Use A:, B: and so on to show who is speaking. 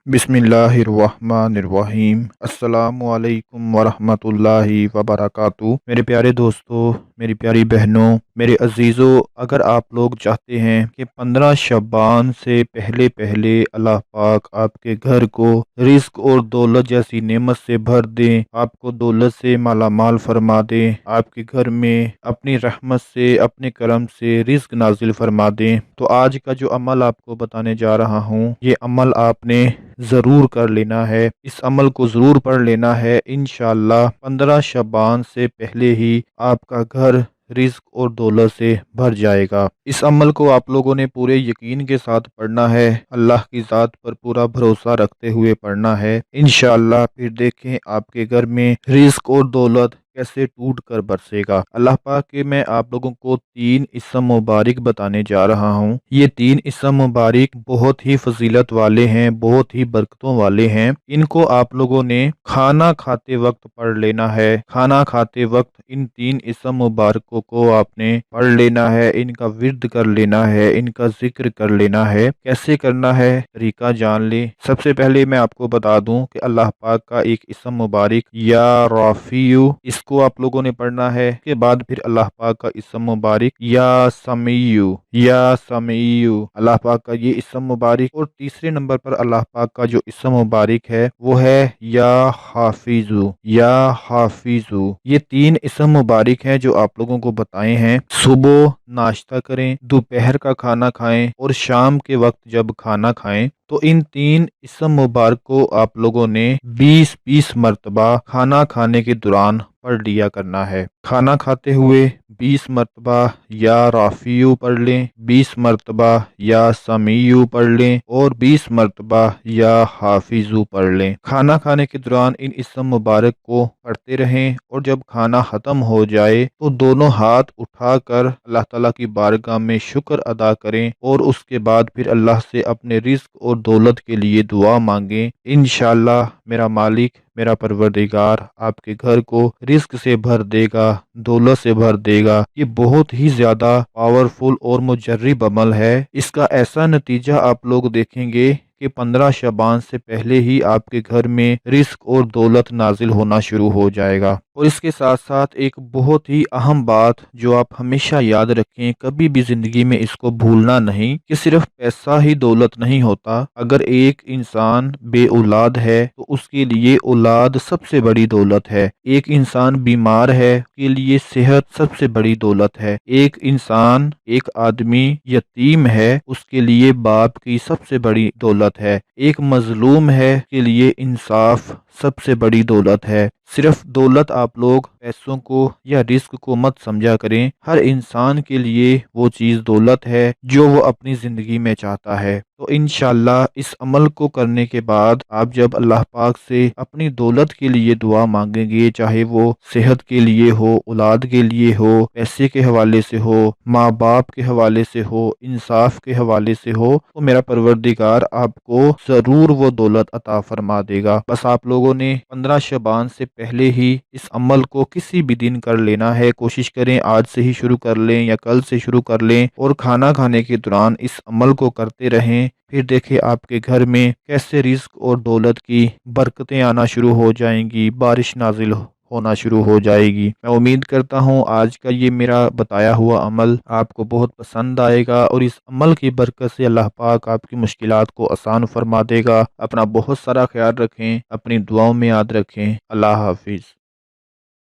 A: बिस्मिल्लाहिर्रहमानिर्रहीम। अस्सलामु अलैकुम वरहमतुल्लाहि वबरकातुहू। मेरे प्यारे दोस्तों, मेरी प्यारी बहनों, मेरे अजीज़ों, अगर आप लोग चाहते हैं कि 15 शबान से पहले पहले अल्लाह पाक आपके घर को रिस्क और दौलत जैसी नेमत से भर दें, आपको दौलत से मालामाल फरमा दें, आपके घर में अपनी रहमत से, अपने करम से रिस्क नाजिल फरमा दें, तो आज का जो अमल आपको बताने जा रहा हूँ, ये अमल आपने ज़रूर कर लेना है। इस अमल को ज़रूर पढ़ लेना है। इंशाअल्लाह 15 शबान से पहले ही आपका घर रिस्क और दौलत से भर जाएगा। इस अमल को आप लोगों ने पूरे यकीन के साथ पढ़ना है, अल्लाह की ज़ात पर पूरा भरोसा रखते हुए पढ़ना है। इंशाअल्लाह फिर देखें आपके घर में रिस्क और दौलत कैसे टूट कर बरसेगा। अल्लाह पाक के मैं आप लोगों को 3 इस्म मुबारक बताने जा रहा हूँ। ये 3 इस्म मुबारक बहुत ही फजीलत वाले हैं, बहुत ही बरकतों वाले हैं। इनको आप लोगों ने खाना खाते वक्त पढ़ लेना है। खाना खाते वक्त इन 3 इस्म मुबारकों को आपने पढ़ लेना है, इनका विर्द कर लेना है, इनका जिक्र कर लेना है। कैसे करना है तरीका जान ले। सबसे पहले मैं आपको बता दूं कि अल्लाह पाक का एक इस्म मुबारक या राफियु, इसको आप लोगों ने पढ़ना है। के बाद फिर अल्लाह पाक का इस्म मुबारक या समीयु, या समीयु, अल्लाह पाक का ये इस्म मुबारक। और तीसरे नंबर पर अल्लाह पाक का जो इस्म मुबारक है वो है या हाफिजु, या हाफिजु। ये 3 इस्म मुबारक हैं जो आप लोगों को बताए हैं। सुबह नाश्ता करें, दोपहर का खाना खाएं और शाम के वक्त जब खाना खाएं तो इन 3 इस्म मुबारक को आप लोगों ने 20-20 मरतबा खाना खाने के दौरान पढ़ लिया करना है। खाना खाते हुए 20 मरतबा या राफियु पढ़ लें, 20 मरतबा या समीयु पढ़ लें और 20 मरतबा या हाफिजु पढ़ लें। खाना खाने के दौरान इन इस्म मुबारक को पढ़ते रहें और जब खाना ख़त्म हो जाए तो दोनों हाथ उठाकर अल्लाह ताला की बारगाह में शुक्र अदा करें और उसके बाद फिर अल्लाह से अपने रिस्क और दौलत के लिए दुआ मांगें। इंशाअल्लाह मेरा मालिक, मेरा परवरदिगार आपके घर को रिस्क से भर देगा, दौलत से भर देगा। ये बहुत ही ज्यादा पावरफुल और मुजर्रिब अमल है। इसका ऐसा नतीजा आप लोग देखेंगे कि 15 शबान से पहले ही आपके घर में रिस्क और दौलत नाजिल होना शुरू हो जाएगा। और इसके साथ साथ एक बहुत ही अहम बात जो आप हमेशा याद रखें, कभी भी जिंदगी में इसको भूलना नहीं कि सिर्फ पैसा ही दौलत नहीं होता। अगर एक इंसान बे औलाद है तो उसके लिए औलाद सबसे बड़ी दौलत है। एक इंसान बीमार है के लिए सेहत सबसे बड़ी दौलत है। एक इंसान, एक आदमी यतीम है उसके लिए बाप की सबसे बड़ी दौलत है। एक मजलूम है के लिए इंसाफ सबसे बड़ी दौलत है। सिर्फ दौलत आप लोग पैसों को या रिस्क को मत समझा करें। हर इंसान के लिए वो चीज दौलत है जो वो अपनी जिंदगी में चाहता है। तो इंशाअल्लाह इस अमल को करने के बाद आप जब अल्लाह पाक से अपनी दौलत के लिए दुआ मांगेंगे, चाहे वो सेहत के लिए हो, औलाद के लिए हो, पैसे के हवाले से हो, माँ बाप के हवाले से हो, इंसाफ के हवाले से हो, तो मेरा परवरदिगार आपको जरूर वो दौलत अता फरमा देगा। बस आप लोगों ने 15 शबान से पहले ही इस अमल को किसी भी दिन कर लेना है। कोशिश करें आज से ही शुरू कर लें या कल से शुरू कर लें और खाना खाने के दौरान इस अमल को करते रहें। फिर देखिए आपके घर में कैसे रिस्क और दौलत की बरकतें आना शुरू हो जाएंगी, बारिश नाजिल होना शुरू हो जाएगी। मैं उम्मीद करता हूँ आज का ये मेरा बताया हुआ अमल आपको बहुत पसंद आएगा और इस अमल की बरकत से अल्लाह पाक आपकी मुश्किलात को आसान फरमा देगा। अपना बहुत सारा ख्याल रखें, अपनी दुआओं में याद रखें। अल्लाह हाफिज।